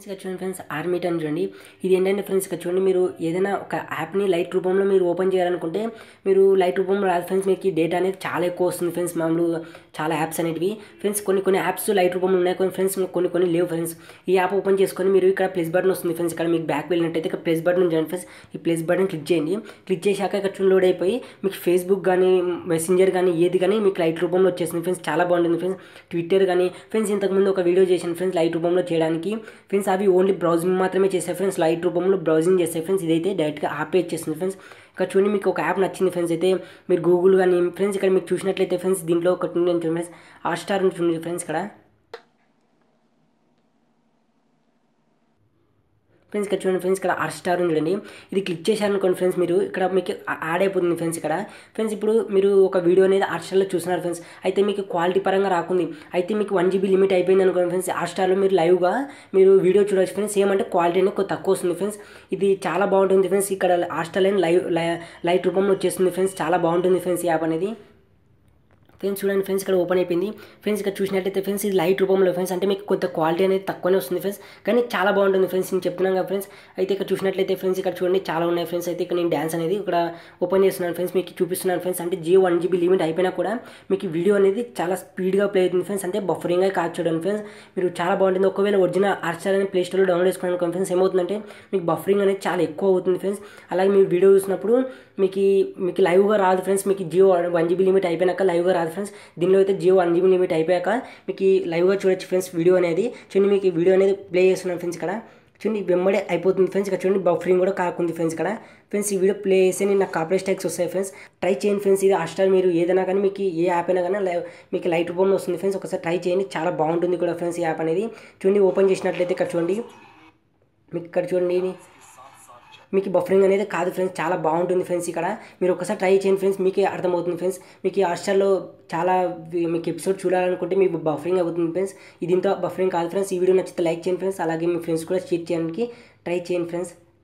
Friends ఇక్కడ చూడండి friends ఆర్మీట్ అని చూడండి. ఇది ఏంటంటే ఫ్రెండ్స్ ఇక్కడ చూడండి, మీరు ఏదైనా ఒక యాప్ని లైట్ రూపంలో మీరు ఓపెన్ చేయాలనుకుంటే మీరు లైట్ రూపంలో రాదు ఫ్రెండ్స్. మీకు డేటా అనేది చాలా ఎక్కువ వస్తుంది ఫ్రెండ్స్. మామూలు చాలా యాప్స్ అనేటివి ఫ్రెండ్స్, కొన్ని యాప్స్ లైట్ రూపంలో ఉన్నాయి ఫ్రెండ్స్, కొన్ని లేవు ఫ్రెండ్స్. ఈ యాప్ ఓపెన్ చేసుకొని మీరు ఇక్కడ ప్లస్ బటన్ వస్తుంది ఫ్రెండ్స్. ఇక్కడ మీకు బ్యాక్ వెళ్ళినట్టయితే ఇక్కడ ప్లస్ బటన్ చూడండి ఫ్రెండ్స్. ఈ ప్లస్ బటన్ క్లిక్ చేయండి. క్లిక్ చేశాక ఇక్కడ లోడ్ అయిపోయి మీకు ఫేస్బుక్ కానీ మెసెంజర్ కానీ ఏది కానీ మీకు లైట్ రూపంలో వచ్చేస్తుంది ఫ్రెండ్స్. చాలా బాగుంటుంది ఫ్రెండ్స్. ట్విట్టర్ కానీ ఫ్రెండ్స్ ఇంతకుముందు ఒక వీడియో చేశాను ఫ్రెండ్స్ లైట్ రూపంలో చేయడానికి ఫ్రెండ్స్. అవి ఓన్లీ బ్రౌజింగ్ మాత్రమే చేస్తాయి ఫ్రెండ్స్, లైట్ రూపంలో బ్రౌజింగ్ చేస్తాయి ఫ్రెండ్స్. ఇదైతే డైరెక్ట్గా యాప్ ఇచ్చేస్తుంది ఫ్రెండ్స్. ఇక్కడ చూడండి మీకు ఒక యాప్ నచ్చింది ఫ్రెండ్స్, అయితే మీరు గూగుల్ కానీ ఫ్రెండ్స్ ఇక్కడ మీకు చూసినట్లయితే ఫ్రెండ్స్ దీంట్లో ఒకటి ఫ్రెండ్స్ హాట్‌స్టార్ ఉంటుంది ఫ్రెండ్స్. ఇక్కడ ఫ్రెండ్స్ ఇక్కడ చూడండి ఫ్రెండ్స్, ఇక్కడ హాట్‌స్టార్ చూడండి. ఇది క్లిక్ చేశారనుకోండి ఫ్రెండ్స్, మీరు ఇక్కడ మీకు యాడ్ అయిపోతుంది ఫ్రెండ్స్. ఇక్కడ ఫ్రెండ్స్ ఇప్పుడు మీరు ఒక వీడియో అనేది హాట్‌స్టార్లో చూస్తున్నారు ఫ్రెండ్స్, అయితే మీకు క్వాలిటీ పరంగా రాకుంది, అయితే మీకు 1 GB లిమిట్ అయిపోయింది అనుకోండి ఫ్రెండ్స్. హాట్‌స్టార్లో మీరు లైవ్గా మీరు వీడియో చూడవచ్చు ఫ్రెండ్స్. ఏమంటే క్వాలిటీ అనేది కొంచెం తక్కువ వస్తుంది ఫ్రెండ్స్. ఇది చాలా బాగుంటుంది ఫ్రెండ్స్. ఇక్కడ హాట్‌స్టార్ అని లైట్ రూపంలో వచ్చేస్తుంది ఫ్రెండ్స్. చాలా బాగుంటుంది ఫ్రెండ్స్ ఈ యాప్ అనేది. ఫ్రెండ్స్ చూడండి ఫ్రెండ్స్, ఇక్కడ ఓపెన్ అయిపోయింది ఫ్రెండ్స్. ఇక్కడ చూసినట్లయితే ఫ్రెండ్స్ ఇది లైట్ రూపంలో ఫ్రెండ్స్, అంటే మీకు కొంత క్వాలిటీ అనేది తక్కువనే వస్తుంది ఫ్రెండ్స్, కానీ చాలా బాగుంటుంది ఫ్రెండ్స్. నేను చెప్తున్నాను కదా ఫ్రెండ్స్. అయితే ఇక్కడ చూసినట్లయితే ఫ్రెండ్స్ ఇక్కడ చూడండి చాలా ఉన్నాయి ఫ్రెండ్స్. అయితే ఇక్కడ నేను డ్యాన్స్ అనేది ఇక్కడ ఓపెన్ చేస్తున్నాను ఫ్రెండ్స్, మీకు చూపిస్తున్నాను ఫ్రెండ్స్. అంటే 1 GB లిమిట్ అయిపోయినా కూడా మీకు వీడియో అనేది చాలా స్పీడ్గా ప్లే అవుతుంది ఫ్రెండ్స్, అంటే బఫరింగ్గా కాదు చూడండి ఫ్రెండ్స్. మీరు చాలా బాగుంటుంది. ఒకవేళ ఒరిజినల్ హాట్‌స్టార్ అని ప్లే స్టోర్లో డౌన్లోడ్ చేసుకోవడానికి ఫ్రెండ్స్ ఏమవుతుందంటే మీకు బఫరింగ్ అనేది చాలా ఎక్కువ అవుతుంది ఫ్రెండ్స్. అలాగే మీరు వీడియో చూసినప్పుడు మీకు లైవ్గా రాదు ఫ్రెండ్స్. మీకు 1 GB లిమిట్ అయిపోయినాక లైవ్గా రాదు ఫ్రెండ్స్. దీనిలో అయితే 1 GB లిమిట్ అయిపోయాక మీకు లైవ్గా చూడొచ్చు ఫ్రెండ్స్ వీడియో అనేది. చూడండి మీకు ఈ వీడియో అనేది ప్లే చేస్తున్నాను ఫ్రెండ్స్. ఇక్కడ చూడండి వెంబడే అయిపోతుంది ఫ్రెండ్స్. ఇక్కడ చూడండి బఫరింగ్ కూడా కాకుంది ఫ్రెండ్స్. ఇక్కడ ఫ్రెండ్స్ ఈ వీడియో ప్లే చేస్తే నాకు కాపీరైట్ స్ట్రైక్స్ వస్తాయి ఫ్రెండ్స్. ట్రై చేయండి ఫ్రెండ్స్. ఇది హాట్‌స్టార్ మీరు ఏదైనా కానీ మీకు ఏ యాప్ అయినా కానీ మీకు లైట్ రూపంలో వస్తుంది ఫ్రెండ్స్. ఒకసారి ట్రై చేయండి, చాలా బాగుంటుంది కూడా ఫ్రెండ్స్ ఈ యాప్ అనేది. చూడండి ఓపెన్ చేసినట్లయితే ఇక్కడ చూడండి మీకు ఇక్కడ చూడండి మీకు బఫరింగ్ అనేది కాదు ఫ్రెండ్స్, చాలా బాగుంటుంది ఫ్రెండ్స్. ఇక్కడ మీరు ఒకసారి ట్రై చేయండి ఫ్రెండ్స్, మీకే అర్థమవుతుంది ఫ్రెండ్స్. మీకు ఈ హాట్‌స్టార్లో చాలా మీకు ఎపిసోడ్ చూడాలనుకుంటే మీకు బఫరింగ్ అవుతుంది ఫ్రెండ్స్. ఇది ఇంత బఫరింగ్ కాదు ఫ్రెండ్స్. ఈ వీడియో నచ్చితే లైక్ చేయండి ఫ్రెండ్స్, అలాగే మీ ఫ్రెండ్స్ కూడా షేర్ చేయడానికి ట్రై చేయండి ఫ్రెండ్స్.